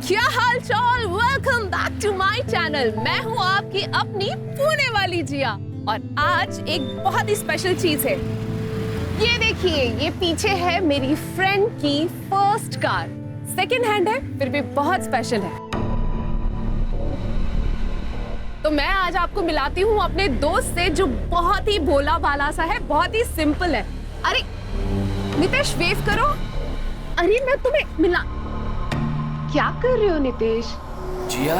क्या हाल चाल, welcome back to my channel. मैं हूँ आपकी अपनी पुणे वाली जिया और आज एक बहुत ही स्पेशल चीज है। ये देखिए, ये पीछे है मेरी फ्रेंड की फर्स्ट कार। सेकंड हैंड है, फिर भी बहुत स्पेशल है। तो मैं आज आपको मिलाती हूँ अपने दोस्त से जो बहुत ही भोला भाला सा है, बहुत ही सिंपल है। अरे नितेश, वेव करो। अरे मैं तुम्हें मिला। क्या कर रहे हो नितेश? जिया,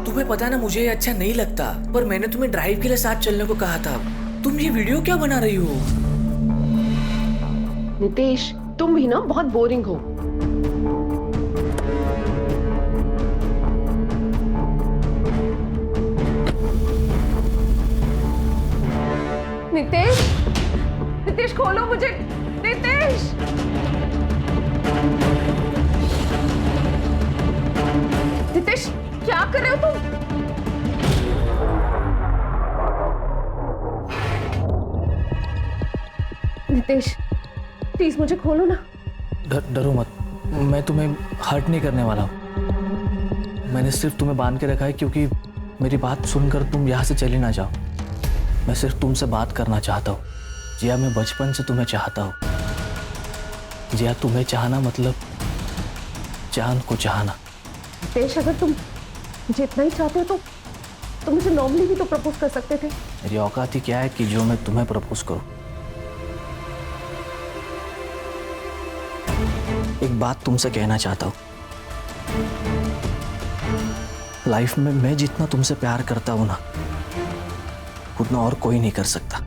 तुम्हें पता ना मुझे ये अच्छा नहीं लगता, पर मैंने तुम्हें ड्राइव के लिए साथ चलने को कहा था। तुम ये वीडियो क्या बना रही हो? नितेश, तुम भी ना बहुत बोरिंग हो। नितेश, नितेश खोलो मुझे। नितेश, नितेश क्या कर रहे हो तुम? नितेश प्लीज मुझे खोलो ना। डरो मत, मैं तुम्हें हर्ट नहीं करने वाला हूँ। मैंने सिर्फ तुम्हें बांध के रखा है क्योंकि मेरी बात सुनकर तुम यहाँ से चली ना जाओ। मैं सिर्फ तुमसे बात करना चाहता हूँ। जिया, मैं बचपन से तुम्हें चाहता हूँ। जिया, तुम्हें चाहना मतलब चांद को चाहना। नितेश, अगर तुम मुझे इतना ही चाहते हो तो तुम मुझे नॉर्मली भी तो प्रपोज कर सकते थे। मेरी औकात ही क्या है कि जो मैं तुम्हें प्रपोज करूं। एक बात तुमसे कहना चाहता हूं। लाइफ में मैं जितना तुमसे प्यार करता हूं ना, उतना और कोई नहीं कर सकता।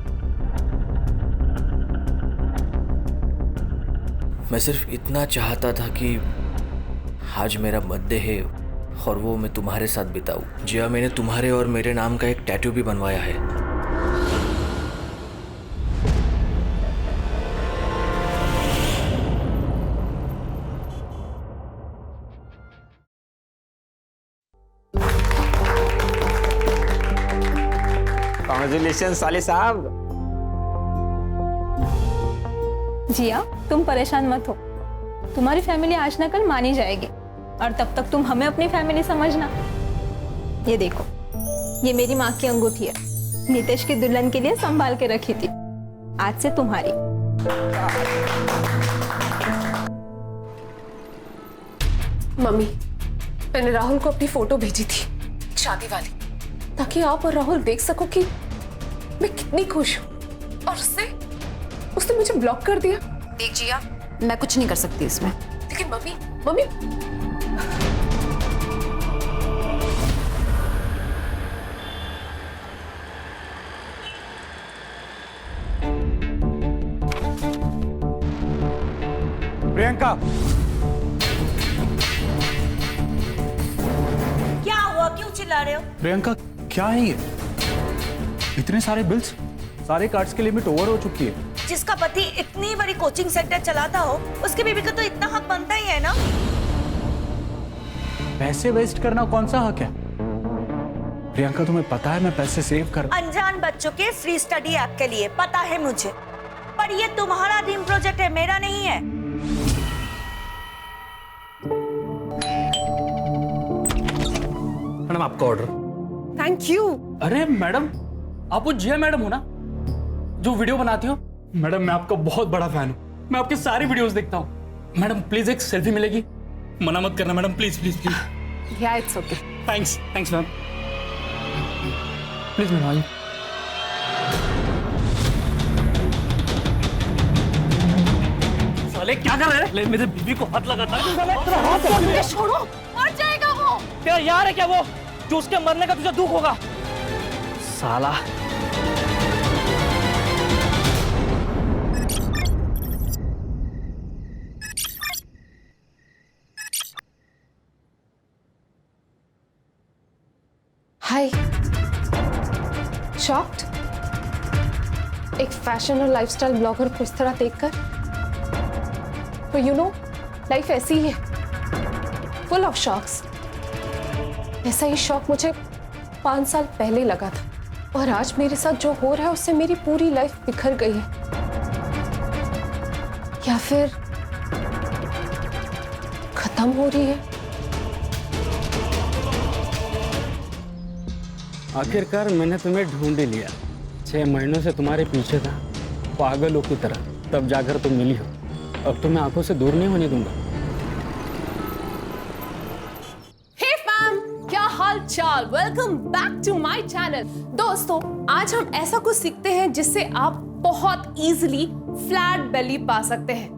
मैं सिर्फ इतना चाहता था कि आज मेरा बर्थडे है और वो मैं तुम्हारे साथ बिताऊं। जिया, मैंने तुम्हारे और मेरे नाम का एक टैटू भी बनवाया है। कांग्रेचुलेशन साले साहब। जिया, तुम परेशान मत हो। तुम्हारी फैमिली आज न कल मानी जाएगी और तब तक तुम हमें अपनी फैमिली समझना। ये देखो, ये मेरी माँ की अंगूठी है। नितेश की दुल्हन के लिए संभाल के रखी थी, आज से तुम्हारी। मम्मी, मैंने राहुल को अपनी फोटो भेजी थी शादी वाली, ताकि आप और राहुल देख सको कि मैं कितनी खुश हूँ। और उसने मुझे ब्लॉक कर दिया। देख जिया, मैं कुछ नहीं कर सकती इसमें। लेकिन मम्मी, मम्मी प्रियंका, क्या हुआ? क्यों चिल्ला रहे हो? प्रियंका क्या है ये? इतने सारे बिल्स, सारे कार्ड्स की लिमिट ओवर हो चुकी है। जिसका पति इतनी बड़ी कोचिंग सेंटर चलाता हो, उसके बीवी का तो इतना हक बनता ही है ना। पैसे वेस्ट करना कौन सा हक है? प्रियंका, तुम्हें पता है मैं पैसे सेव कर। अनजान बच्चों के फ्री स्टडी ऐप के लिए पता है मुझे, पर ये तुम्हारा ड्रीम प्रोजेक्ट है, मेरा नहीं है। मैडम, आपका ऑर्डर। Thank you. अरे मैडम, आप वो जिया मैडम हो ना जो वीडियो बनाती हो? मैडम, मैं आपका बहुत बड़ा फैन हूँ, मैं आपके सारे वीडियोस देखता हूँ। मैडम प्लीज एक सेल्फी मिलेगी? मना मत करना मैडम, प्लीज प्लीज प्लीज। या it's okay. Thanks thanks ma'am, please madam आइए। साले क्या कर रहे हैं? मेरे बीवी को हाथ लगाता है। छोड़ो, मर जाएगा वो। तेरा यार है क्या वो, जो उसके मरने का तुझे दुख होगा? साला। हाय, शॉक्ड? एक फैशन और लाइफस्टाइल ब्लॉगर को इस तरह देखकर। तो यू नो, लाइफ ऐसी ही है, फुल ऑफ शॉक्स। ऐसा ही शॉक मुझे 5 साल पहले लगा था और आज मेरे साथ जो हो रहा है उससे मेरी पूरी लाइफ बिखर गई है। या फिर खत्म हो रही है। आखिरकार मैंने तुम्हें ढूंढ ही लिया। 6 महीनों से तुम्हारे पीछे था, पागलों की तरह, तब जाकर तुम मिली हो। अब तुम्हें आंखों से दूर नहीं होने दूंगा। हे फैम, क्या हाल चाल। Welcome back to my channel. दोस्तों, आज हम ऐसा कुछ सीखते हैं जिससे आप बहुत इजीली फ्लैट बेली पा सकते हैं।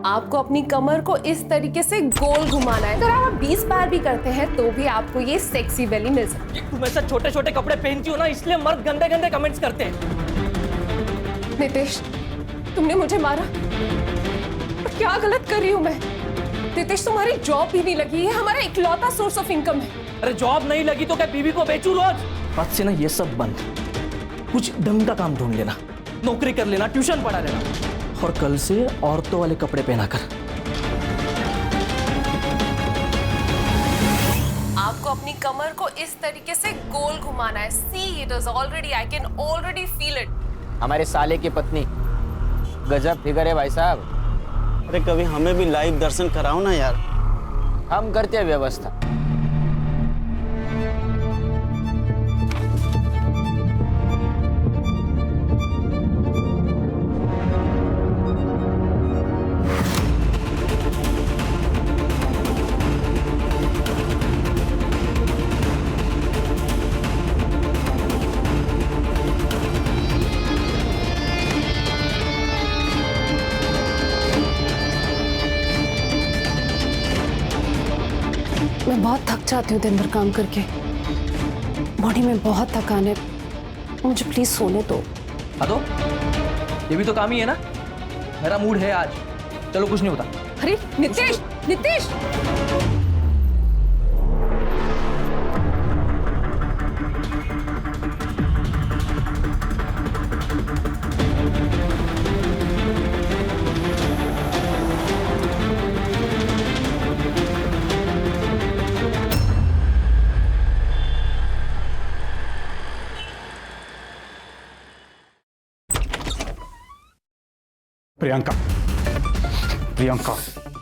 आपको अपनी कमर को इस तरीके से गोल घुमाना है। अगर आप 20 बार भी करते हैं तो भी आपको ये सेक्सी बेली मिल सकती है। तुम ऐसा छोटे छोटे कपड़े पहनती हो ना, इसलिए मर्द गंदे गंदे कमेंट्स करते हैं। नितेश, तुमने मुझे मारा, और क्या गलत कर रही हूँ मैं? नितेश, तुम्हारी जॉब भी नहीं लगी है, हमारा इकलौता सोर्स ऑफ इनकम है। अरे जॉब नहीं लगी तो क्या बीवी को बेचूं रोज? आज से ना ये सब बंद, कुछ ढंग का काम ढूंढ लेना, नौकरी कर लेना, ट्यूशन पढ़ा लेना, और कल से औरतों वाले कपड़े पहना कर। आपको अपनी कमर को इस तरीके से गोल घुमाना है। See it is already, I can already feel it. हमारे साले की पत्नी, गजब फिगर है भाई साहब। अरे कभी हमें भी लाइव दर्शन कराओ ना यार। हम करते हैं व्यवस्था। मैं बहुत थक जाती हूँ दिन भर काम करके, बॉडी में बहुत थकान है, मुझे प्लीज सोने दो। तो ये भी तो काम ही है ना। मेरा मूड है आज, चलो कुछ नहीं होता। अरे नितेश, नितेश! प्रियंका, प्रियंका,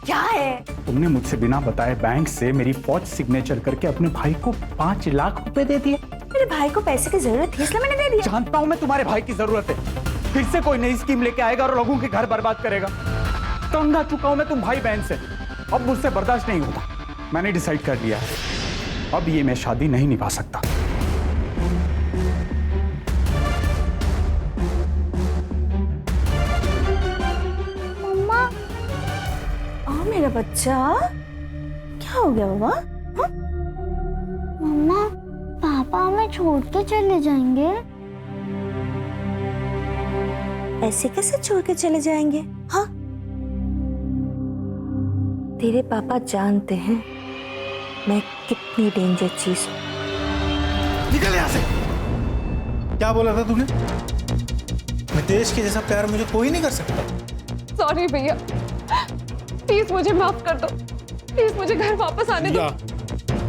क्या है? तुमने मुझसे बिना बताए बैंक से मेरी फौज सिग्नेचर करके अपने भाई को 5 लाख रुपए दे दिए। मेरे भाई को पैसे की जरूरत थी इसलिए मैंने दे दिया। जानता हूं मैं तुम्हारे भाई की जरूरत है। फिर से कोई नई स्कीम लेके आएगा और लोगों के घर बर्बाद करेगा। तंग आ चुका हूं मैं तुम भाई बहन से, अब मुझसे बर्दाश्त नहीं होता। मैंने डिसाइड कर लिया है, अब ये मैं शादी नहीं निभा सकता। मेरा बच्चा, क्या हो गया बाबा? मम्मा, पापा हमें छोड़ के चले जाएंगे। ऐसे कैसे छोड़ के चले जाएंगे? हाँ, तेरे पापा जानते हैं मैं कितनी डेंजर चीज हूँ। निकल यहाँ से। क्या बोला था तूने? नितेश के जैसा प्यार मुझे कोई नहीं कर सकता। सॉरी भैया, प्लीज मुझे माफ कर दो। प्लीज मुझे घर वापस आने दो।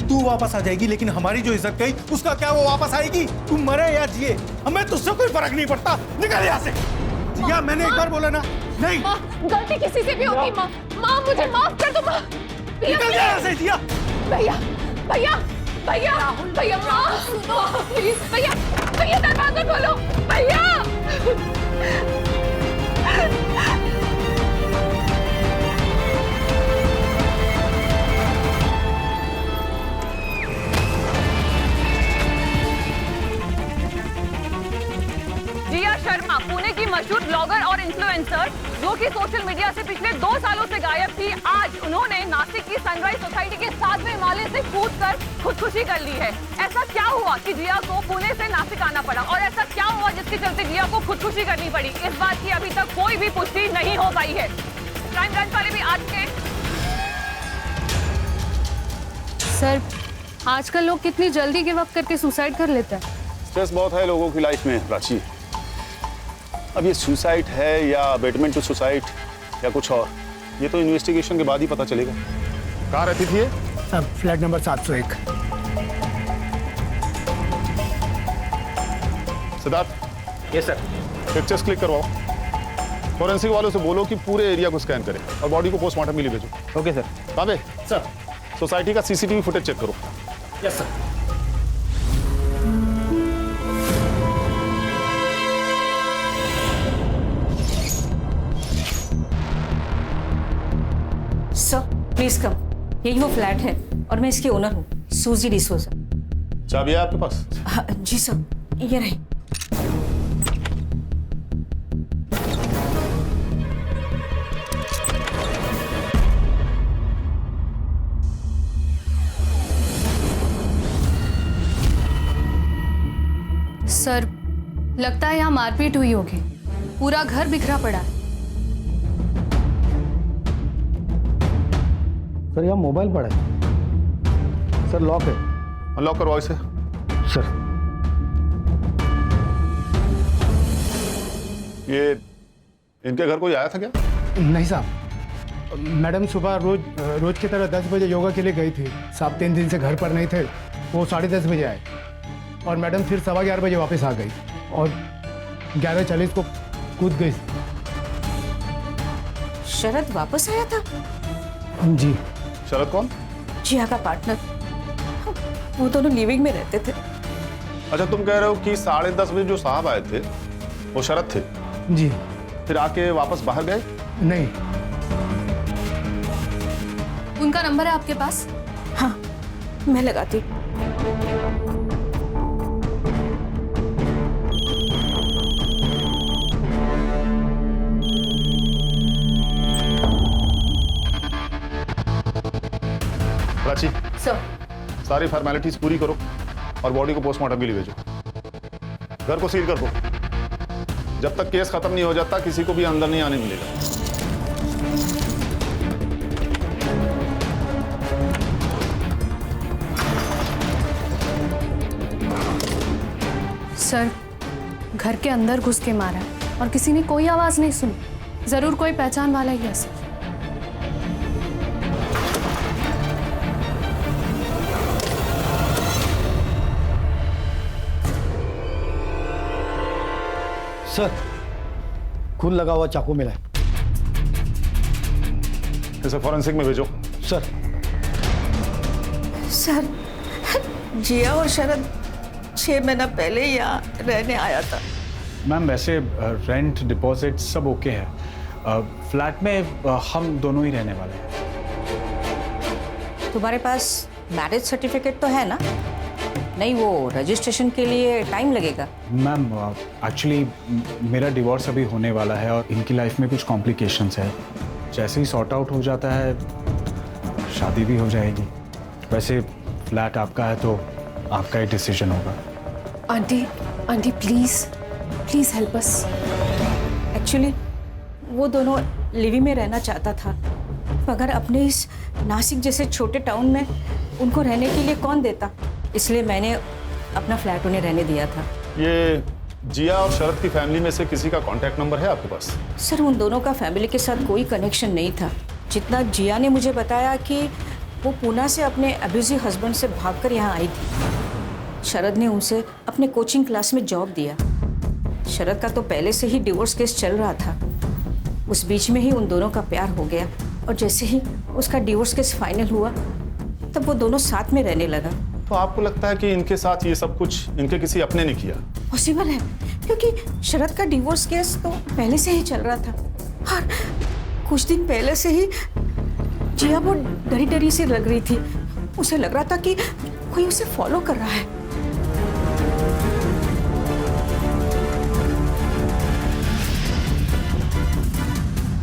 तू वापस आ जाएगी, लेकिन हमारी जो इज्जत गई उसका क्या वो वापस आएगी? तू मरे या जिए, हमें तुझसे कोई फर्क नहीं पड़ता। निकल यहाँ से। जिया, मैंने एक बार बोला ना। नहीं, माँ, गलती किसी से भी होगी। माँ, माँ मुझे माफ कर दो। माँ, निकल यहाँ से जिया। भैया, भैया, भैया, भैया, माँ सुनो प्लीज। भैया, भैया दरवाजा खोलो। भैया, जिया शर्मा, पुणे की मशहूर ब्लॉगर और इन्फ्लुएंसर, जो कि सोशल मीडिया से पिछले 2 सालों से गायब थी, आज उन्होंने नासिक की सनराइज सोसाइटी के 7वें हिमालय से कूदकर खुदकुशी कर ली है। ऐसा क्या हुआ कि जिया को पुणे से नासिक आना पड़ा, और ऐसा क्या हुआ जिसके चलते जिया को खुदकुशी करनी पड़ी? इस बात की अभी तक कोई भी पुष्टि नहीं हो पाई है। क्राइम ब्रांच वाले भी आज के सर, आजकल लोग कितनी जल्दी गिव अप करके सुसाइड कर लेते हैं। स्ट्रेस बहुत है लोगों की लाइफ में प्राची। अब ये सुसाइड है या अबेटमेंट टू सुसाइड या कुछ और, ये तो इन्वेस्टिगेशन के बाद ही पता चलेगा। कहाँ रहती थी ये? सब flat number 701। Siddharth. Yes sir. Pictures click करवाओ। फॉरेंसिक वालों से बोलो कि पूरे एरिया को स्कैन करें और बॉडी को पोस्टमार्टम के लिए भेजो। Okay sir. काबे सर। सोसाइटी का सीसीटीवी फुटेज चेक करो। Yes sir. Sir please come, यही वो फ्लैट है और मैं इसकी ओनर हूँ, सूजी डिसोजा। चाबी है आपके पास? हाँ, जी सर, ये रही। सर लगता है यहाँ मारपीट हुई होगी, पूरा घर बिखरा पड़ा है। सर यहाँ मोबाइल पड़ा है। सर लॉक है। अनलॉक करवाओ इसे। सर ये इनके घर कोई आया था क्या? नहीं साहब, मैडम सुबह रोज की तरह 10 बजे योगा के लिए गई थी। साहब 3 दिन से घर पर नहीं थे, वो 10:30 बजे आए और मैडम फिर 11:15 बजे वापस आ गई और 11:40 को कूद गई। शरद वापस आया था? जी। शरद कौन? जिया का पार्टनर, वो दोनों लिविंग में रहते थे। अच्छा, तुम कह रहे हो कि 10:30 बजे जो साहब आए थे वो शरद थे? जी। फिर आके वापस बाहर गए? नहीं। उनका नंबर है आपके पास? हाँ, मैं लगाती। प्राची, सर सारी फॉर्मेलिटीज पूरी करो और बॉडी को पोस्टमार्टम के लिए भेजो। घर को सील कर दो। जब तक केस खत्म नहीं हो जाता किसी को भी अंदर नहीं आने मिलेगा। सर घर के अंदर घुस के मारा और किसी ने कोई आवाज नहीं सुनी। जरूर कोई पहचान वाला ही है सर। सर खून लगा हुआ चाकू मिला है। इसे फॉरेंसिक में भेजो। सर। सर जिया और शरद 6 महीना पहले यहाँ रहने आया था। मैम वैसे रेंट डिपॉजिट सब ओके है। फ्लैट में हम दोनों ही रहने वाले हैं। तुम्हारे पास मैरिज सर्टिफिकेट तो है ना? नहीं, वो रजिस्ट्रेशन के लिए टाइम लगेगा। मैम एक्चुअली मेरा डिवोर्स अभी होने वाला है और इनकी लाइफ में कुछ कॉम्प्लिकेशंस है। जैसे ही सॉर्ट आउट हो जाता है शादी भी हो जाएगी। वैसे फ्लैट आपका है तो आपका ही डिसीजन होगा। Aunty please please help us. Actually वो दोनों लिविंग में रहना चाहता था, मगर अपने इस नासिक जैसे छोटे टाउन में उनको रहने के लिए कौन देता, इसलिए मैंने अपना फ्लैट उन्हें रहने दिया था। ये जिया और शरद की फैमिली में से किसी का कांटेक्ट नंबर है आपके पास? सर उन दोनों का फैमिली के साथ कोई कनेक्शन नहीं था। जितना जिया ने मुझे बताया कि वो पूना से अपने अब्यूजिव हस्बैंड से भागकर यहाँ आई थी। शरद ने उनसे अपने कोचिंग क्लास में जॉब दिया। शरद का तो पहले से ही डिवोर्स केस चल रहा था। उस बीच में ही उन दोनों का प्यार हो गया और जैसे ही उसका डिवोर्स केस फाइनल हुआ तब वो दोनों साथ में रहने लगा। तो आपको लगता है कि इनके साथ ये सब कुछ इनके किसी अपने ने किया? पॉसिबल है, क्योंकि शरद का डिवोर्स केस तो पहले से ही चल रहा था और कुछ दिन पहले से ही जिया वो डरी डरी से लग रही थी। उसे लग रहा था कि कोई उसे फॉलो कर रहा है।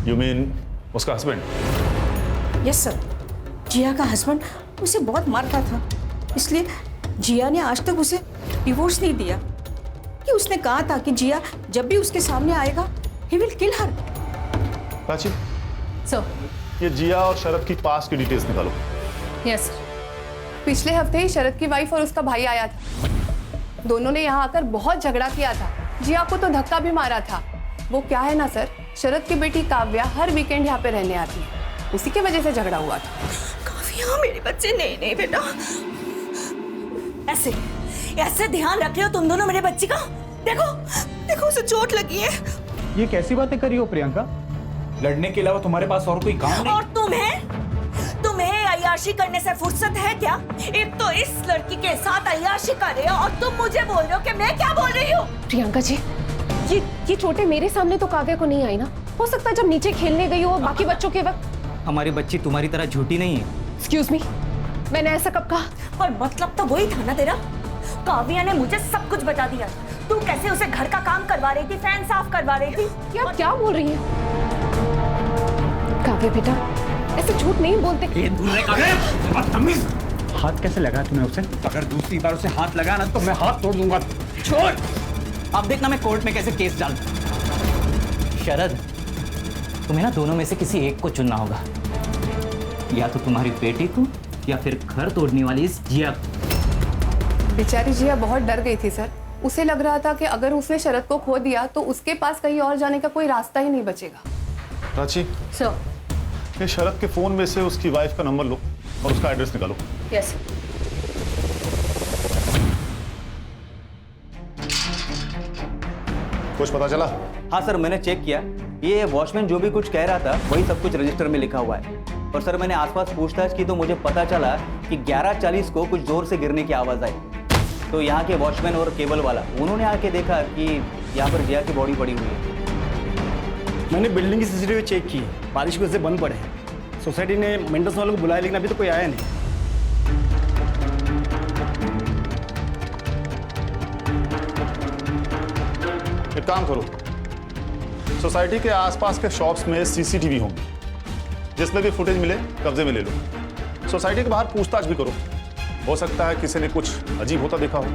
You mean उसका हस्बैंड? यस सर, जिया का हस्बैंड उसे बहुत मारता था, इसलिए जिया ने आज तक उसे डिवोर्स नहीं दिया। कि उसने कहा था कि जिया जब भी उसके सामने आएगा he will kill her. Prachi, sir ये जिया और शरद की पास्ट की डिटेल्स निकालो। Yes sir. पिछले हफ्ते ही शरद की वाइफ और उसका भाई आया था। दोनों ने यहाँ आकर बहुत झगड़ा किया था। जिया को तो धक्का भी मारा था। वो क्या है ना सर, शरद की बेटी काव्या हर वीकेंड यहाँ पे रहने आती है, उसी की वजह से झगड़ा हुआ था। काव्या मेरे बच्चे। नहीं बेटा, ऐसे ध्यान रख रहे हो तुम दोनों मेरे बच्चे का। देखो उसे चोट लगी है। ये कैसी बातें करी हो प्रियंका? लड़ने के अलावा तुम्हारे पास और कोई काम नहीं? और तुम्हें अय्याशी करने से फुर्सत है क्या? एक तो इस लड़की के साथ अय्याशी कर रहे हो और तुम मुझे बोल रहे हो कि मैं क्या बोल रही हूँ? प्रियंका जी, ये चोटें मेरे सामने तो काव्या को नहीं आई ना। हो सकता है जब नीचे खेलने गई हो बाकी बच्चों के वक्त। हमारी बच्ची तुम्हारी तरह झूठी नहीं है। एक्सक्यूज मी, मैंने ऐसा कब कहा? पर मतलब तो वही था ना तेरा। काव्या ने मुझे सब कुछ बता दिया। तू कैसे उसे घर का काम करवा रही थी, फैन साफ करवा रही थी। क्या बोल रही है काव्या? बेटा ऐसे झूठ नहीं बोलते। बदतमीज! हाथ कैसे लगा तूने उसे? अगर दूसरी बार उसे हाथ लगा ना तो मैं हाथ तोड़ दूंगा। छोड़, अब देखना मैं कोर्ट में कैसे केस डालता। शरद, तुम्हें ना दोनों में से किसी एक को चुनना होगा। या तो तुम्हारी बेटी को या फिर घर तोड़ने वाली इस जिया को। बेचारी जिया बहुत डर गई थी सर। उसे लग रहा था कि अगर उसने शरद को खो दिया तो उसके पास कहीं और जाने का कोई रास्ता ही नहीं बचेगा। प्राची, सर, ये शरद के फोन में से उसकी वाइफ का नंबर लो और उसका एड्रेस निकालो। यस। कुछ पता चला? हाँ सर, मैंने चेक किया। ये वॉचमैन जो भी कुछ कह रहा था वही सब कुछ रजिस्टर में लिखा हुआ है। और सर, मैंने आसपास पूछताछ की तो मुझे पता चला कि 11:40 को कुछ जोर से गिरने की आवाज़ आई। तो यहाँ के वॉचमैन और केबल वाला उन्होंने आके देखा कि यहाँ पर जिया की बॉडी पड़ी हुई है। मैंने बिल्डिंग की सीसीटीवी चेक की, बारिश की वजह से बंद पड़े हैं। सोसाइटी ने मेंटेनेंस वालों को बुलाया लेकिन अभी तो कोई आया नहीं। एक काम करो, सोसाइटी के आसपास के शॉप्स में सीसीटीवी होंगी, जिसमें भी फुटेज मिले कब्जे में ले लो। सोसाइटी के बाहर पूछताछ भी करो, हो सकता है किसी ने कुछ अजीब होता देखा हो।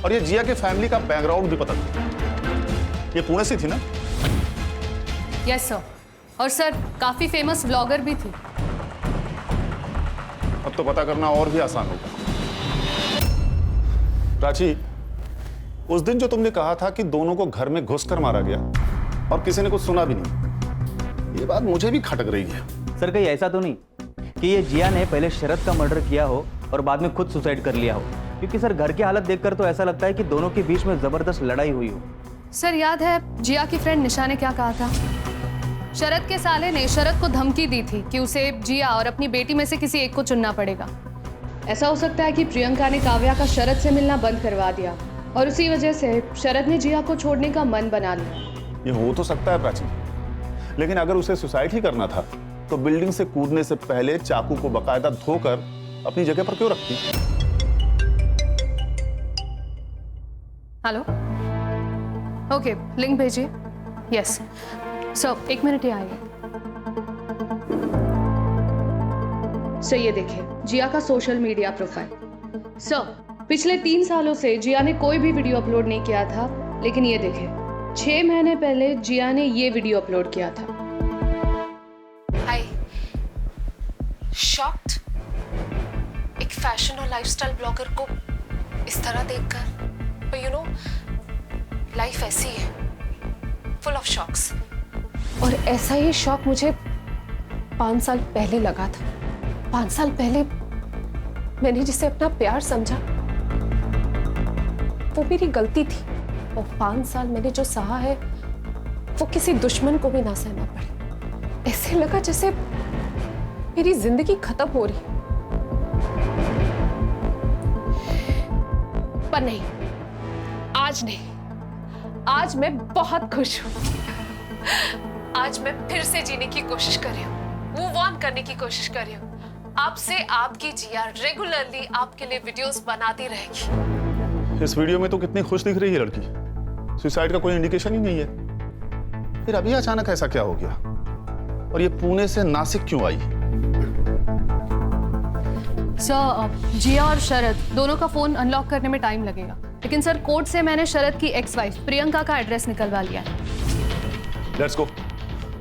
और ये जिया के फैमिली का बैकग्राउंड भी पता करो। ये पुणे से थी ना? Yes sir. और सर, काफी फेमस ब्लॉगर भी थी। अब तो पता करना और भी आसान होगा। प्राची, उस दिन जो तुमने कहा था कि दोनों को घर में घुसकर मारा गया और किसी ने कुछ सुना भी नहीं, ये बात मुझे भी खटक रही है। सर, कहीं ऐसा तो नहीं कि ये जिया ने पहले शरद का मर्डर किया हो और बाद में खुद सुसाइड कर लिया हो? क्योंकि सर, घर की हालत देखकर तो ऐसा लगता है कि दोनों के बीच में जबरदस्त लड़ाई हुई हो। सर, याद है जिया की फ्रेंड निशा ने क्या कहा था? शरद के साले ने शरद को धमकी दी थी कि उसे जिया और अपनी बेटी में से किसी एक को चुनना पड़ेगा। ऐसा हो सकता है कि प्रियंका ने काव्या का शरद से मिलना बंद करवा दिया और उसी वजह से शरद ने जिया को छोड़ने का मन बना लिया। ये हो तो सकता है प्राची, लेकिन अगर उसे सुसाइड ही करना था तो बिल्डिंग से कूदने से पहले चाकू को बकायदा धोकर अपनी जगह पर क्यों रखती? हेलो, ओके, लिंक भेजिए। यस सर, 1 मिनट ही आएगा। सर, ये देखिए जिया का सोशल मीडिया प्रोफाइल। सर, पिछले 3 सालों से जिया ने कोई भी वीडियो अपलोड नहीं किया था, लेकिन ये देखिए 6 महीने पहले जिया ने ये वीडियो अपलोड किया था। हाय, शॉक्ड। एक फैशन और लाइफस्टाइल ब्लॉगर को इस तरह देखकर, पर यू नो, लाइफ ऐसी है, फुल ऑफ शॉक्स। और ऐसा ही शॉक मुझे 5 साल पहले लगा था। 5 साल पहले मैंने जिसे अपना प्यार समझा वो मेरी गलती थी, और 5 साल मैंने जो सहा है वो किसी दुश्मन को भी ना सहना पड़े। ऐसे लगा जैसे मेरी जिंदगी खत्म हो रही। पर नहीं, आज नहीं, आज मैं बहुत खुश हूं। आज मैं फिर से जीने की कोशिश कर रही हूँ, मूव ऑन करने की कोशिश कर रही हूँ। आपसे आपकी जिया रेगुलरली आपके लिए वीडियोस बनाती रहेगी। इस वीडियो में तो कितनी खुश दिख रही है लड़की, सुसाइड का कोई इंडिकेशन ही नहीं है। फिर अभी अचानक ऐसा क्या हो गया? और ये पुणे से नासिक क्यों आई? सर, जिया और शरद दोनों का फोन अनलॉक करने में टाइम लगेगा, लेकिन सर कोर्ट से मैंने शरद की एक्स वाइफ प्रियंका का एड्रेस निकलवा लिया है। Let's go.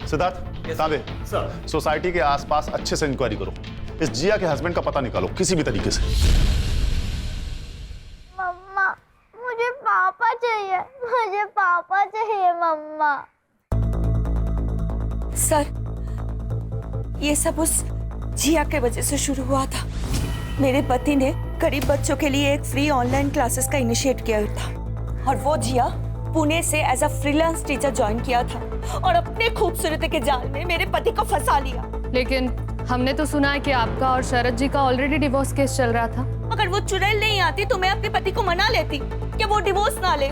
सिद्धार्थ, ताबे सोसाइटी के आसपास अच्छे से इंक्वायरी करो। इस जिया के हस्बैंड का पता निकालो किसी भी तरीके से। मम्मा, मुझे पापा चाहिए, मुझे पापा चाहिए मम्मा। सर, ये सब उस जिया के वजह से शुरू हुआ था। मेरे पति ने गरीब बच्चों के लिए एक फ्री ऑनलाइन क्लासेस का इनिशिएट किया था, और वो जिया पुणे से as a freelance teacher join किया था और अपने खूबसूरती के जाल में मेरे पति को फंसा लिया। लेकिन हमने तो सुना है कि आपका और शरद जी का ऑलरेडी डिवोर्स केस चल रहा था। अगर वो चुड़ैल नहीं आती तो मैं अपने पति को मना लेती कि वो डिवोर्स ना ले,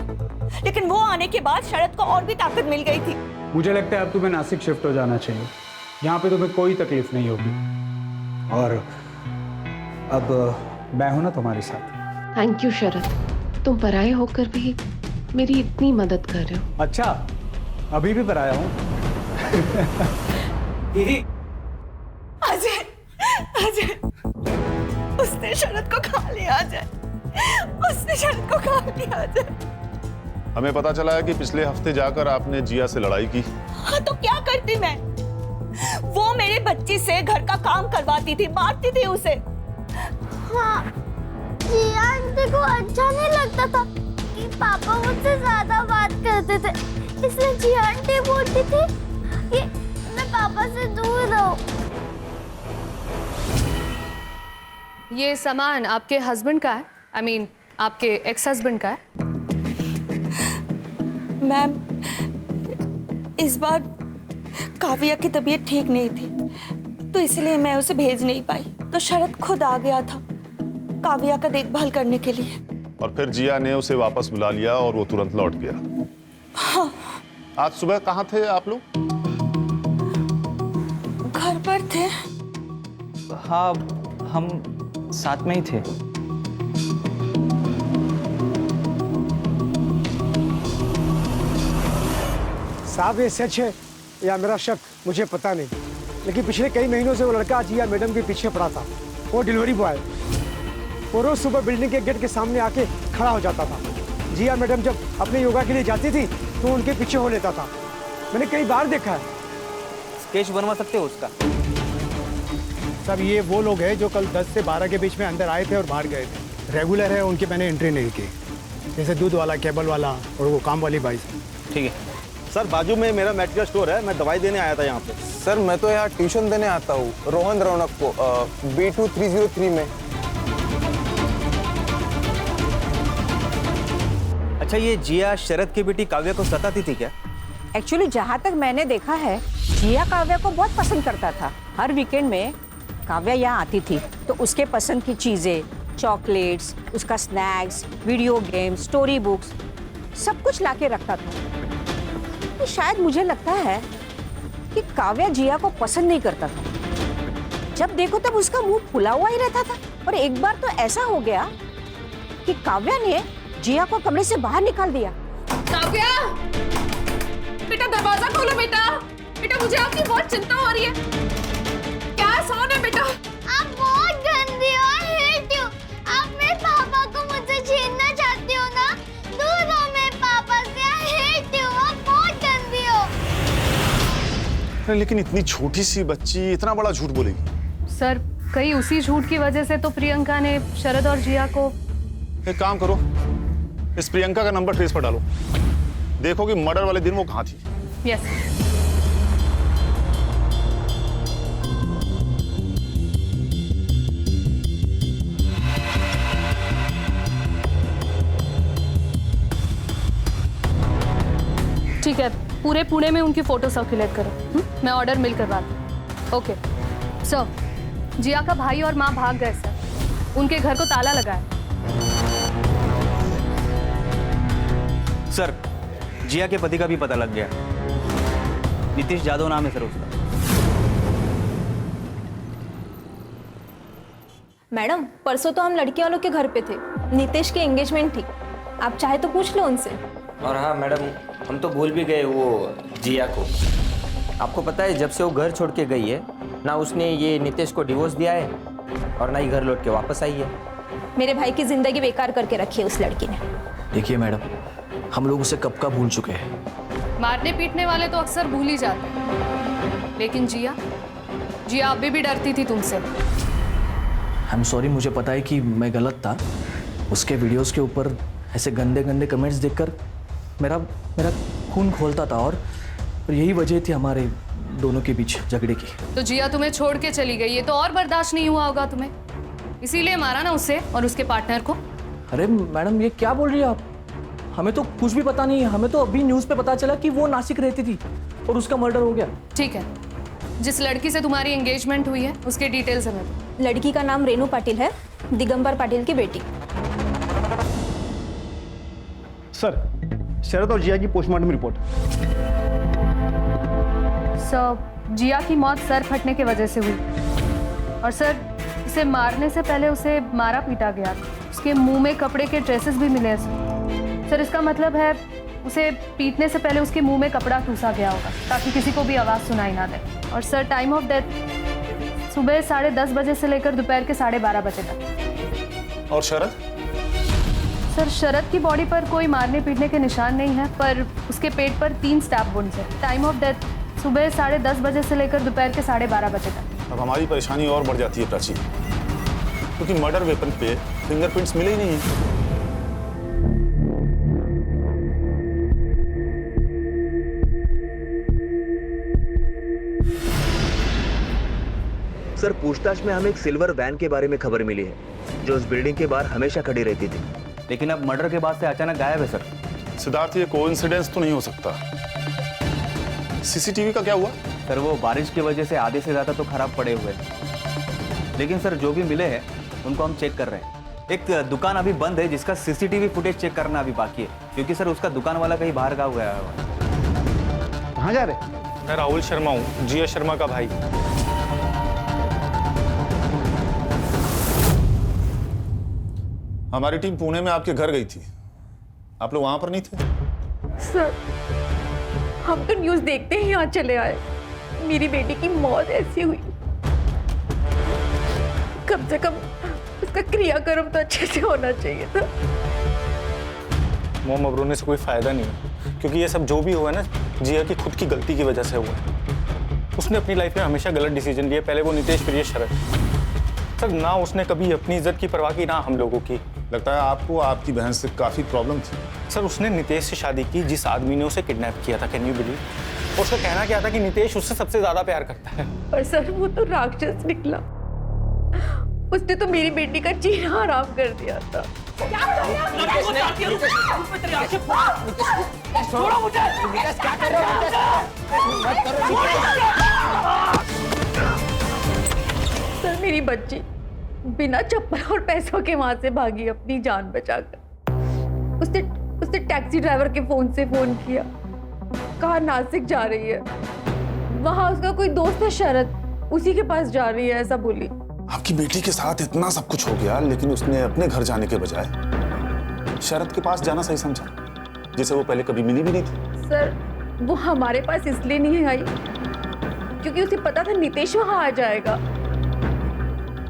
लेकिन वो आने के बाद शरद को और भी ताकत मिल गई थी। मुझे लगता है अब तुम्हें नासिक शिफ्ट हो जाना चाहिए। यहाँ पे तुम्हें कोई तकलीफ नहीं होगी और अब मैं हूं ना तुम्हारे साथ। थैंक यू शरद, तुम पराये होकर भी मेरी इतनी मदद कर रहे हो। अच्छा, अभी भी पराया हूँ। अजय, अजय, उसने शरद को खा लिया अजय, उसने शरद को खा लिया अजय। हमें पता चला है कि पिछले हफ्ते जाकर आपने जिया से लड़ाई की। हाँ तो क्या करती मैं? वो मेरे बच्ची से घर का काम करवाती थी, मारती थी उसे। हाँ, जिया आंटी को अच्छा नहीं लगता था कि पापा मुझसे ज्यादा बात करते थे, इसलिए जिया आंटी बोलती थी कि मैं पापा से दूर रहूं। ये सामान आपके हस्बैंड का है? I mean, आपके एक्स हस्बैंड का है? मैम, इस बार काव्या की तबीयत ठीक नहीं थी तो इसलिए मैं उसे भेज नहीं पाई, तो शरद खुद आ गया था काव्या का देखभाल करने के लिए। और फिर जिया ने उसे वापस बुला लिया और वो तुरंत लौट गया। हाँ। आज सुबह कहाँ थे आप लोग? घर पर थे। हाँ, हम साथ में ही थे। साहब ये सच है या मेरा शक मुझे पता नहीं, लेकिन पिछले कई महीनों से वो लड़का जिया मैडम के पीछे पड़ा था। वो डिलीवरी बॉय, वो रोज सुबह बिल्डिंग के गेट के सामने आके खड़ा हो जाता था। जिया मैडम जब अपने योगा के लिए जाती थी तो उनके पीछे हो लेता था। मैंने कई बार देखा है। स्केच बनवा सकते हो उसका? सब ये वो लोग हैं जो कल 10 से 12 के बीच में अंदर आए थे और बाहर गए थे। रेगुलर है, उनकी मैंने एंट्री नहीं की। जैसे दूध वाला, केबल वाला और वो काम वाली बाई। ठीक है सर, बाजू में मेरा मेडिकल स्टोर है, मैं दवाई देने आया था यहाँ पे। सर मैं तो यहाँ ट्यूशन देने आता हूँ रोहन रौनक को B2 303 में। अच्छा, ये जिया शरद की बेटी काव्या को सताती थी क्या? एक्चुअली जहाँ तक मैंने देखा है, जिया काव्या को बहुत पसंद करता था। हर वीकेंड में काव्या यहाँ आती थी तो उसके पसंद की चीजें, चॉकलेट्स, उसका snacks, video games, story books, सब कुछ लाके रखता था। तो शायद मुझे लगता है कि काव्या जिया को पसंद नहीं करता था। जब देखो तब उसका मुंह फुला हुआ ही रहता था। और एक बार तो ऐसा हो गया कि काव्या ने जिया को कमरे से बाहर निकाल दिया। काव्या, बेटा दरवाजा खोलो बेटा। बेटा मुझे आपकी बहुत चिंता हो रही है। क्या सोन है बेटा? आप बहुत गंदी हो, I hate you। आप मेरे पापा को मुझसे छीनना चाहती हो ना? दूर रहो मेरे पापा से, I hate you। आप बहुत गंदी हो। लेकिन इतनी छोटी सी बच्ची इतना बड़ा झूठ बोलेगी? सर, कहीं उसी झूठ की वजह से तो प्रियंका ने शरद और जिया को। एक काम करो, इस प्रियंका का नंबर ट्रेस पर डालो, देखो कि मर्डर वाले दिन वो कहाँ थी। यस। ठीक है, पूरे पुणे में उनकी फोटो सर्कुलेट करो। मैं ऑर्डर मिल करवाती हूँ। ओके सर, जिया का भाई और माँ भाग गए सर, उनके घर को ताला लगा है। सर, जिया के पति का भी पता लग गया। नीतीश जादव नाम है सर उसका। मैडम, परसों तो हम लड़के वालों के घर पे थे, नीतीश की एंगेजमेंट थी। आप चाहे तो पूछ लो उनसे। और हाँ मैडम, हम तो भूल भी गए वो जिया को। आपको पता है, जब से वो घर छोड़ के गई है ना उसने ये नीतीश को डिवोर्स दिया है और ना ही घर लौट के वापस आई है। मेरे भाई की जिंदगी बेकार करके रखी है उस लड़की ने। देखिए मैडम, हम लोग उसे कब का भूल चुके हैं। मारने पीटने वाले तो अक्सर भूल ही जाते हैं, लेकिन जिया अभी भी डरती थी तुमसे। आई एम सॉरी, मुझे पता है कि मैं गलत था। उसके वीडियोस के ऊपर ऐसे गंदे गंदे कमेंट्स देखकर मेरा खून खोलता था और यही वजह थी हमारे दोनों के बीच झगड़े की। तो जिया तुम्हें छोड़ के चली गई, ये तो और बर्दाश्त नहीं हुआ होगा तुम्हें, इसीलिए मारा ना उसे और उसके पार्टनर को। अरे मैडम, ये क्या बोल रही है आप? हमें तो कुछ भी पता नहीं है। हमें तो अभी न्यूज़ पे पता चला कि वो नासिक रहती थी और उसका मर्डर हो गया। ठीक है, जिस लड़की से तुम्हारी एंगेजमेंट हुई है उसके डिटेल्स हमें दो। लड़की का नाम रेनू पाटिल है, दिगंबर पाटिल की बेटी। सर, शरद और जिया की पोस्टमार्टम रिपोर्ट। सर, जिया की मौत सर फटने की वजह से हुई और सर उसे मारने से पहले उसे मारा पीटा गया। उसके मुंह में कपड़े के ट्रेसेस भी मिले हैं सर। इसका मतलब है उसे पीटने से पहले उसके मुंह में कपड़ा ठूसा गया होगा ताकि किसी को भी आवाज़ सुनाई ना दे। और सर टाइम ऑफ डेथ सुबह 10:30 बजे से लेकर दोपहर के 12:30 बजे तक। और शरद? सर शरद की बॉडी पर कोई मारने पीटने के निशान नहीं है, पर उसके पेट पर 3 स्टैब वुंड्स हैं। टाइम ऑफ डेथ सुबह 10:30 बजे से लेकर दोपहर के 12:30 बजे तक। अब हमारी परेशानी और बढ़ जाती है प्राची, क्योंकि मर्डर वेपन पे फिंगरप्रिंट्स मिले ही नहीं है। सर पूछताछ में हमें एक सिल्वर वैन के बारे में खबर मिली है जो उस बिल्डिंग के बाहर हमेशा खड़ी रहती थी, लेकिन अब मर्डर के बाद से अचानक गायब है सर। सिद्धार्थ, ये कोइंसिडेंस तो नहीं हो सकता। सीसीटीवी का क्या हुआ? सर वो बारिश की वजह से आधे से ज्यादा तो खराब पड़े हुए हैं, लेकिन सर जो भी मिले हैं उनको हम चेक कर रहे हैं। एक दुकान अभी बंद है जिसका सीसीटीवी फुटेज चेक करना अभी बाकी है, क्योंकि सर उसका दुकान वाला कहीं बाहर गाँव गया है। कहाँ जा रहे? मैं राहुल शर्मा हूँ, जिया शर्मा का भाई। हमारी टीम पुणे में आपके घर गई थी, आप लोग वहां पर नहीं थे? सर हम तो न्यूज़ देखते ही यहाँ चले आए। मेरी बेटी की मौत ऐसी हुई, कम से कम उसका क्रियाक्रम तो अच्छे से होना चाहिए था। मोम अब रोने से कोई फायदा नहीं है, क्योंकि ये सब जो भी हुआ है ना, जिया की खुद की गलती की वजह से हुआ है। उसने अपनी लाइफ में हमेशा गलत डिसीजन लिए, पहले वो नितेश फिर ये शरद। सर ना उसने कभी अपनी इज्जत की परवाह की, ना हम लोगों की। लगता है आपको आपकी बहन से काफी प्रॉब्लम थी। सर उसने नितेश से शादी की जिस आदमी ने उसे किडनैप किया था, कैन यू बिलीव? उसका कहना क्या था कि नितेश उससे सबसे ज्यादा प्यार करता है। पर सर वो तो राक्षस निकला, उसने तो मेरी बेटी का जीना हराम कर दिया था। सर मेरी बच्ची बिना चप्पल और पैसों के वहां से भागी अपनी जान बचाकर। उसने टैक्सी ड्राइवर के फोन से फोन किया, कहा नासिक जा रही है, वहां उसका कोई दोस्त है शरद, उसी के पास जा रही है ऐसा बोली। आपकी बेटी के साथ इतना सब कुछ हो गया, लेकिन उसने अपने घर जाने के बजाय शरद के पास जाना सही समझा, जिसे वो पहले कभी मिली भी नहीं थी। सर वो हमारे पास इसलिए नहीं आई क्योंकि उसे पता था नितेश वहां आ जाएगा,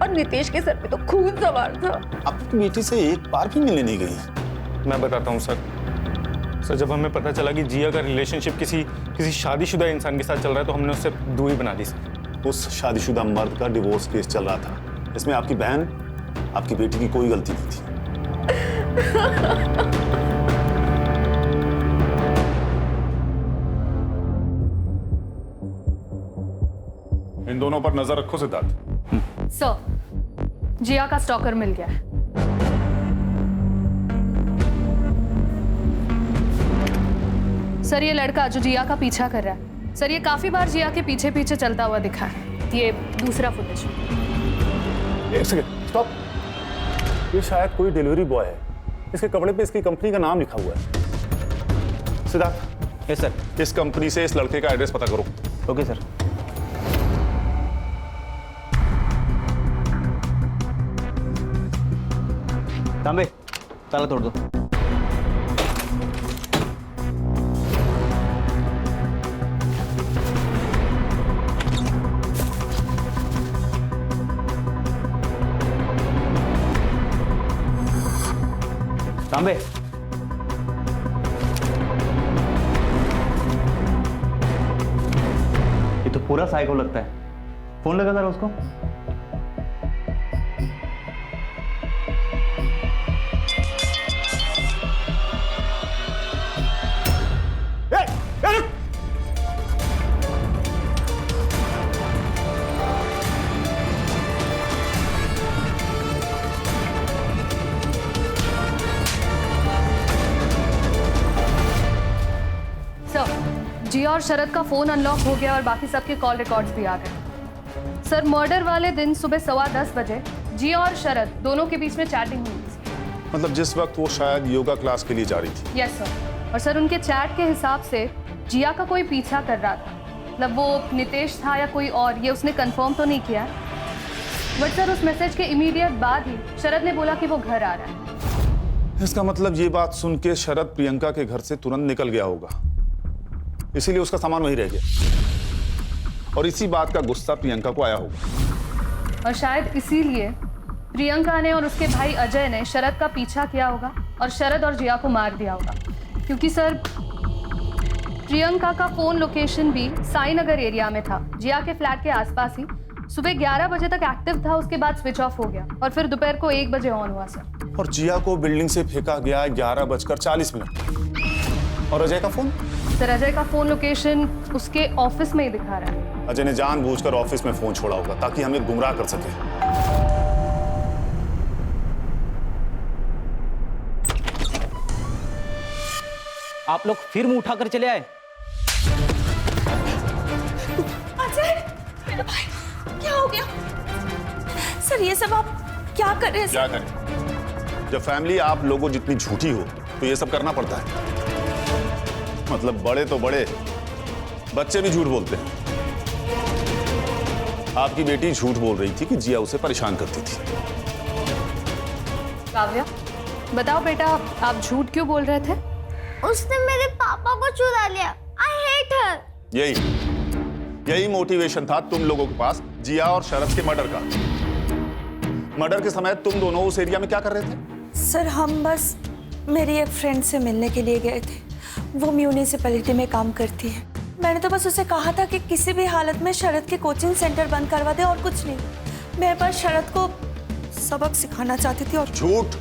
और नितेश के सर पे तो खून सवार था। आपकी बेटी से एक बार भी मिलने नहीं गई? मैं बताता हूँ सर, जब हमें पता चला कि जिया का रिलेशनशिप किसी शादीशुदा इंसान के साथ चल रहा है, तो हमने उससे दूरी बना दी सर। उस शादीशुदा मर्द का डिवोर्स केस चल रहा था, इसमें आपकी बहन, आपकी बेटी की कोई गलती नहीं थी। इन दोनों पर नजर रखो सिद्धार्थ। सर जिया का स्टॉकर मिल गया है। सर ये लड़का जो जिया का पीछा कर रहा है, सर ये काफी बार जिया के पीछे पीछे चलता हुआ दिखा है। ये दूसरा फुटेज। एक सेकंड, स्टॉप। ये शायद कोई डिलीवरी बॉय है, इसके कपड़े पे इसकी कंपनी का नाम लिखा हुआ है। सिद्धार्थ। Yes sir. इस कंपनी से इस लड़के का एड्रेस पता करो। Okay sir. तांबे ताला तोड़ दो। तांबे ये तो पूरा साइको लगता है। फोन लगा जरा उसको। जिया और शरद का फोन अनलॉक हो गया और बाकी सबके कॉल रिकॉर्ड्स भी आ गए। सर, मर्डर वाले दिन सुबह 10:15 बजे जिया और शरद दोनों के बीच में चैटिंग हुई थी। मतलब जिस वक्त वो शायद योगा क्लास के लिए जा रही थी। Yes sir. और सर, उनके चैट के हिसाब से जिया का कोई पीछा कर रहा था। मतलब वो नितेश था या कोई और, ये उसने कंफर्म तो नहीं किया, बट सर उस मैसेज के इमीडिएट बाद ही शरद ने बोला कि वो घर आ रहा है। इसका मतलब ये बात सुन के शरद प्रियंका के घर से तुरंत निकल गया होगा, इसीलिए उसका सामान वहीं रह गया और इसी बात का गुस्सा प्रियंका को आया होगा। और शायद इसीलिए प्रियंका ने और उसके भाई अजय ने शरद का पीछा किया होगा और शरद और जिया को मार दिया होगा, क्योंकि सर प्रियंका का फोन लोकेशन भी साई नगर एरिया में था, जिया के फ्लैट के आसपास ही। सुबह 11 बजे तक एक्टिव था, उसके बाद स्विच ऑफ हो गया और फिर दोपहर को 1 बजे ऑन हुआ सर। और जिया को बिल्डिंग से फेंका गया 11:40 और अजय का फोन? सर, अजय का फोन लोकेशन उसके ऑफिस में ही दिखा रहा है। अजय ने जानबूझकर ऑफिस में फोन छोड़ा होगा ताकि हमें गुमराह कर सके। आप लोग फिर मुंह उठाकर चले आए? अजय, मेरा भाई, क्या हो गया? सर, ये सब आप क्या कर रहे हैं? क्या करें? जब फैमिली आप लोगों जितनी झूठी हो तो ये सब करना पड़ता है। मतलब बड़े तो बड़े, बच्चे भी झूठ बोलते हैं। आपकी बेटी झूठ बोल रही थी कि जिया उसे परेशान करती थी। काव्या, बताओ बेटा, आप झूठ क्यों बोल रहे थे? उसने मेरे पापा को चुरा लिया। I hate her. यही मोटिवेशन था तुम लोगों के पास जिया और शरद के मर्डर का। मर्डर के समय तुम दोनों उस एरिया में क्या कर रहे थे? सर, हम बस मेरी एक फ्रेंड से मिलने के लिए गए थे। वो म्यूनिसिपैलिटी में काम करती है। मैंने तो बस उसे कहा था कि किसी भी हालत में शरद के कोचिंग सेंटर बंद करवा दे, और कुछ नहीं। मैं बस शरद को सबक सिखाना चाहती थी। और झूठ!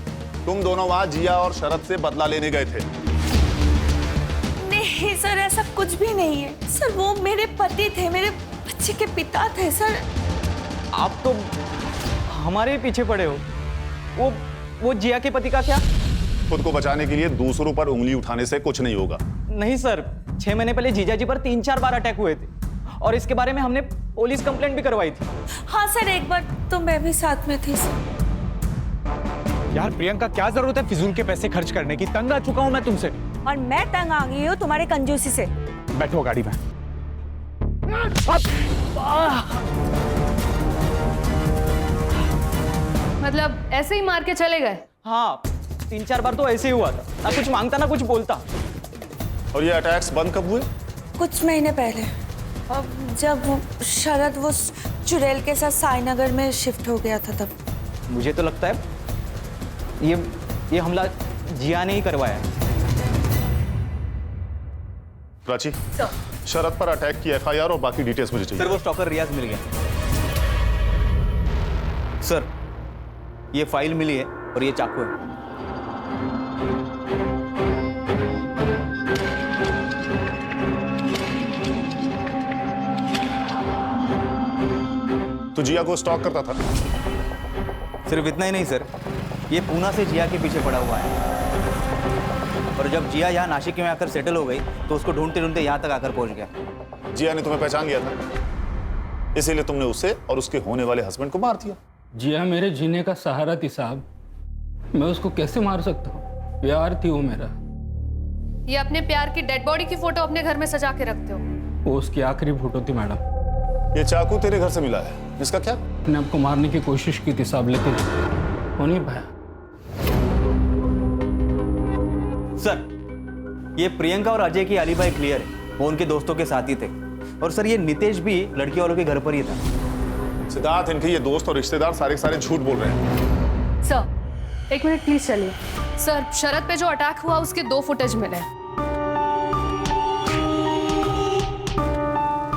तुम दोनों वहां जिया और शरद से बदला लेने गए थे। नहीं सर, ऐसा कुछ भी नहीं है। सर, वो मेरे पति थे, मेरे बच्चे के पिता थे। सर, आप तो हमारे पीछे पड़े हो। वो जिया के पति का क्या? खुद को बचाने के लिए दूसरों पर उंगली उठाने से कुछ नहीं होगा। नहीं सर, 6 महीने पहले जीजाजी पर 3-4 बार अटैक हुए थे और इसके बारे में हमने पुलिस कंप्लेंट भी करवाई थी। हाँ सर, एक बार तो मैं भी साथ में थी सर। यार प्रियंका, क्या जरूरत है फिजूल के पैसे खर्च करने की? तंग आ चुका हूं मैं तुमसे। और मैं तंग आ गई हूँ तुम्हारे कंजूसी से। बैठो गाड़ी में। मतलब ऐसे ही मार के चले गए? हाँ, 3-4 बार तो ऐसे ही हुआ था। ना कुछ मांगता ना कुछ बोलता। और ये अटैक्स बंद कब हुए? कुछ महीने पहले, अब जब शरद वो चुड़ैल के साथ साईनगर में शिफ्ट हो गया था तब। मुझे तो लगता है ये हमला जिया ने ही करवाया है। प्राची, शरद पर अटैक की FIR और बाकी डिटेल्स मुझे चाहिए। सर, वो स्टॉकर रियाज मिल गया। सर, ये फाइल मिली है और ये चाकू है। तो जिया को स्टॉक करता था? सिर्फ इतना ही नहीं सर, ये पूना से जिया के पीछे पड़ा हुआ है और जब जिया यहाँ नासिक में आकर सेटल हो गई तो उसको ढूंढते ढूंढते यहाँ तक आकर पहुंच गया। जिया ने तुम्हें पहचान लिया था, इसीलिए तुमने उसे और उसके होने वाले हस्बैंड को मार दिया। जिया मेरे जीने का सहारा थी साहब, मैं उसको कैसे मार सकता हूँ? प्यार थी वो मेरा। ये अपने प्यार की डेड बॉडी की फोटो अपने घर में सजा के रखते हो? वो उसकी आखिरी फोटो थी मैडम। ये चाकू तेरे घर से मिला है, इसका क्या? मैंने आपको मारने की कोशिश की थी साहब, लेकिन हो नहीं पाया। सर, ये प्रियंका और अजय की एलिबाई क्लियर है, वो उनके दोस्तों के साथ ही थे। और सर, ये नितेश भी लड़की वालों के घर पर ही था। सिद्धार्थ, इनके ये दोस्त और रिश्तेदार सारे के सारे झूठ बोल रहे हैं। सर, 1 मिनट प्लीज चलिए। सर, शरद पे जो अटैक हुआ उसके 2 फुटेज मिले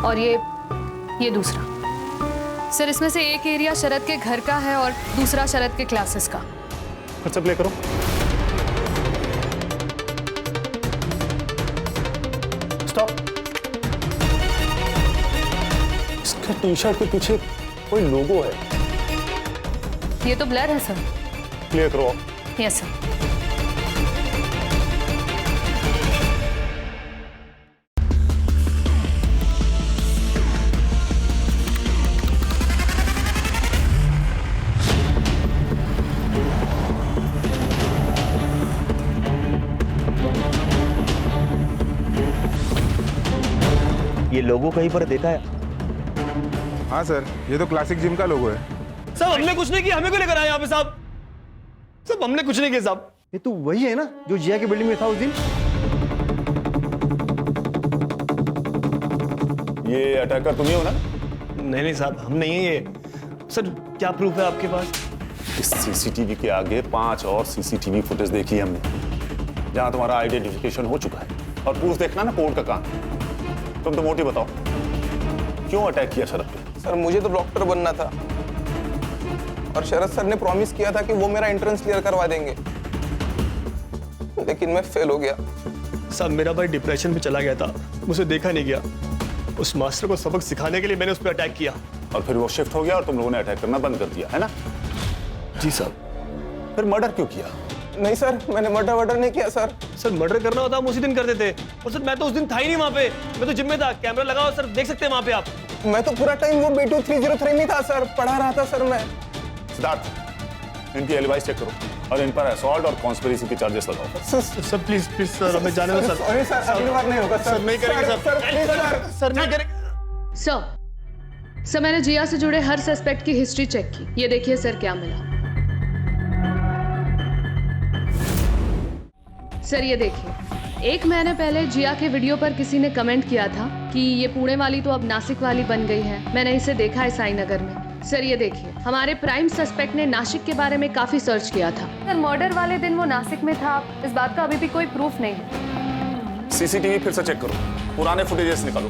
और ये दूसरा। सर, इसमें से एक एरिया शरद के घर का है और दूसरा शरद के क्लासेस का। अच्छा, प्ले करो। स्टॉप। इसके टी-शर्ट के पीछे कोई लोगो है। ये तो ब्लर है सर। क्लियर करो। Yes sir. लोगो कहीं पर देखा है? हाँ सर, ये तो क्लासिक जिम का लोगो है। साहब हमने कुछ नहीं किया, हमें क्यों लेकर आए यहाँ पे साहब? साहब हमने कुछ नहीं किया साहब। ये तो वही है ना जो जिया की बिल्डिंग में था उस दिन? ये अटैकर तुम ही हो ना? नहीं साहब, हम नहीं है ये। सर क्या प्रूफ है आपके पास? इस सीसीटीवी के आगे 5 और सीसीटीवी फुटेज देखी है हमने, जहां तुम्हारा आइडेंटिफिकेशन हो चुका है। और प्रूफ देखना ना कोर्ट का काम। तुम तो मोटी बताओ, क्यों अटैक किया शरद पे? सर मुझे तो डॉक्टर बनना था और शरद सर ने प्रॉमिस किया था कि वो मेरा एंट्रेंस क्लियर करवा देंगे, लेकिन मैं फेल हो गया। साहब मेरा भाई डिप्रेशन में चला गया था, मुझे देखा नहीं गया। उस मास्टर को सबक सिखाने के लिए मैंने उस पर अटैक किया। और फिर वो शिफ्ट हो गया और तुम लोगों ने अटैक करना बंद कर दिया, है ना? जी साहब। फिर मर्डर क्यों किया? नहीं सर, मैंने मर्डर नहीं किया सर। सर मर्डर करना होता हम उसी दिन करते थे। और सर मैं तो उस दिन था ही नहीं वहाँ पे, मैं तो जिम में था। कैमरा लगा सर, देख सकते हैं वहाँ पे आप। मैं तो पूरा टाइम वो B2 303 में था सर, पढ़ा रहा था सर मैं। सिद्धार्थ, इनकी एलिबाइस चेक करो और इन पर असॉल्ट और कॉन्स्पिरेसी के चार्जेस लगाओ। सर प्लीज सर, हमें जाने दो सर। सॉरी सर, अगली बार नहीं होगा सर। नहीं करेंगे सर। सर नहीं करेंगे सर मैंने जिया से जुड़े हर सस्पेक्ट की हिस्ट्री चेक की। ये देखिए सर क्या मिला। सर ये देखिए, 1 महीने पहले जिया के वीडियो पर किसी ने कमेंट किया था कि ये पुणे वाली तो अब नासिक वाली बन गई है। मैंने इसे देखा है साई नगर में। सर ये देखिए, हमारे प्राइम सस्पेक्ट ने नासिक के बारे में काफी सर्च किया था। सर मर्डर वाले दिन वो नासिक में था, इस बात का अभी भी कोई प्रूफ नहीं है। सीसीटीवी फिर से चेक करो, पुराने फुटेजेस निकालो।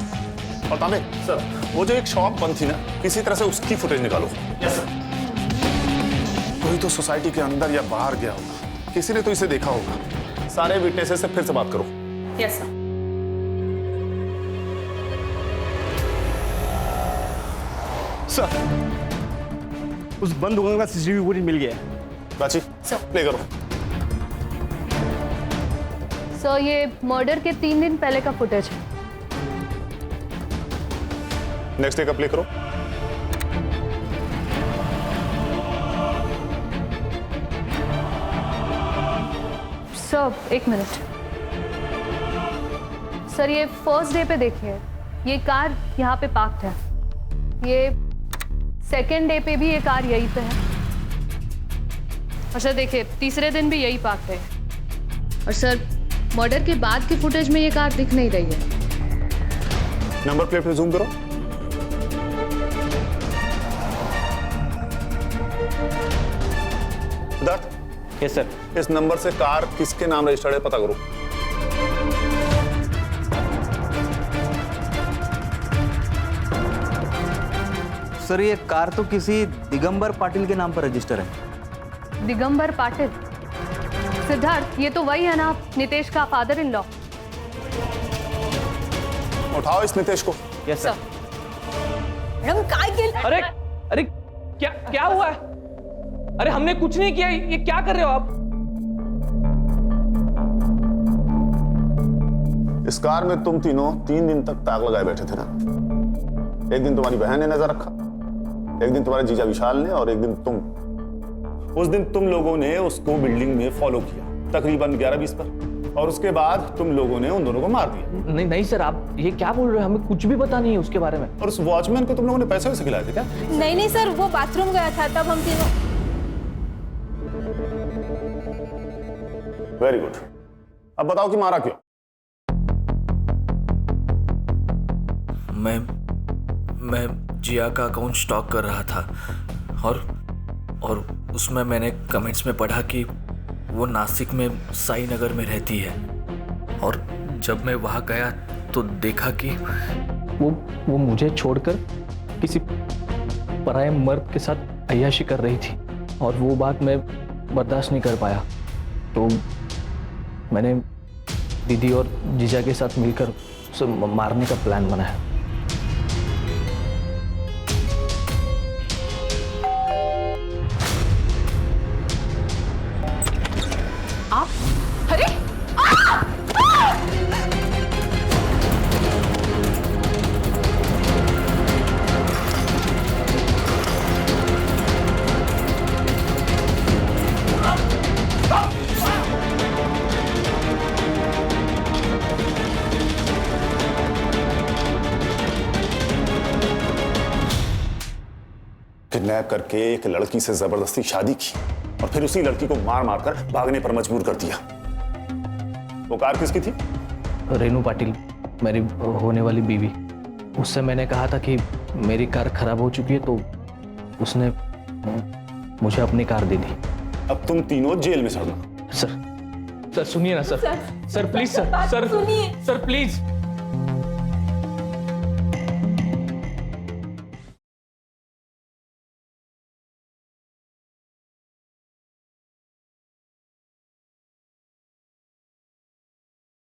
और तामे सर, वो जो एक शॉप बंद थी ना, किसी तरह से उसकी फुटेज निकालो। Yes sir. कोई तो सोसाइटी के अंदर या बाहर गया होगा, किसी ने तो इसे देखा होगा। सारे विटनेसेस से फिर से बात करो। Yes sir. सर उस बंद होने का सीसीटीवी फुटेज मिल गया है। प्राची प्ले करो। सर ये मर्डर के 3 दिन पहले का फुटेज है। नेक्स्ट डे का प्ले करो। Sir 1 minute. सर ये फर्स्ट डे पे देखिए, ये कार यहाँ पे पार्क्ड है। ये सेकेंड डे पे भी ये कार यहीं पे है। और सर देखिए, तीसरे दिन भी यही पार्क्ड है। और सर मर्डर के बाद की फुटेज में ये कार दिख नहीं रही है। नंबर प्लेट पे जूम करो। Yes sir. इस नंबर से कार किसके नाम रजिस्टर्ड है पता करो। सर ये कार तो किसी दिगंबर पाटिल के नाम पर रजिस्टर है। दिगंबर पाटिल? सिद्धार्थ ये तो वही है ना, नितेश का फादर इन लॉ। उठाओ इस नितेश को। Yes sir. मैडम काय के? अरे अरे क्या हुआ है? अरे हमने कुछ नहीं किया, ये क्या कर रहे हो आप? इस कार में तुम तीनों 3 दिन तक ताक लगाए बैठे थे ना। एक दिन तुम्हारी बहन ने नजर रखा, एक दिन तुम्हारे जीजा विशाल ने, और एक दिन तुम। उस दिन तुम लोगों ने उसको बिल्डिंग में फॉलो किया तकरीबन 11-20 पर, और उसके बाद तुम लोगों ने उन दोनों को मार दिया। नहीं सर, आप ये क्या बोल रहे हो? हमें कुछ भी पता नहीं है उसके बारे में। और उस वॉचमैन को तुम लोगों ने पैसे वैसे खिलाए थे क्या? नहीं सर, वो बाथरूम गया था तब हम तीनों। Very good. अब बताओ कि मारा क्यों? मैं जिया का अकाउंट स्टॉक कर रहा था और उसमें मैंने कमेंट्स में पढ़ा कि वो नासिक में साई नगर में रहती है। और जब मैं वहाँ गया तो देखा कि वो मुझे छोड़कर किसी पराये मर्द के साथ अय्याशी कर रही थी, और वो बात मैं बर्दाश्त नहीं कर पाया। तो मैंने दीदी और जीजा के साथ मिलकर उसे मारने का प्लान बनाया। आप? अरे किडनैप करके एक लड़की से जबरदस्ती शादी की और फिर उसी लड़की को मार मार कर भागने पर मजबूर कर दिया। वो कार किसकी थी? रेनू पाटिल, मेरी होने वाली बीवी। उससे मैंने कहा था कि मेरी कार खराब हो चुकी है, तो उसने मुझे अपनी कार दे दी। अब तुम तीनों जेल में सड़ना। सर सुनिए ना sir, sir please sir, sir please.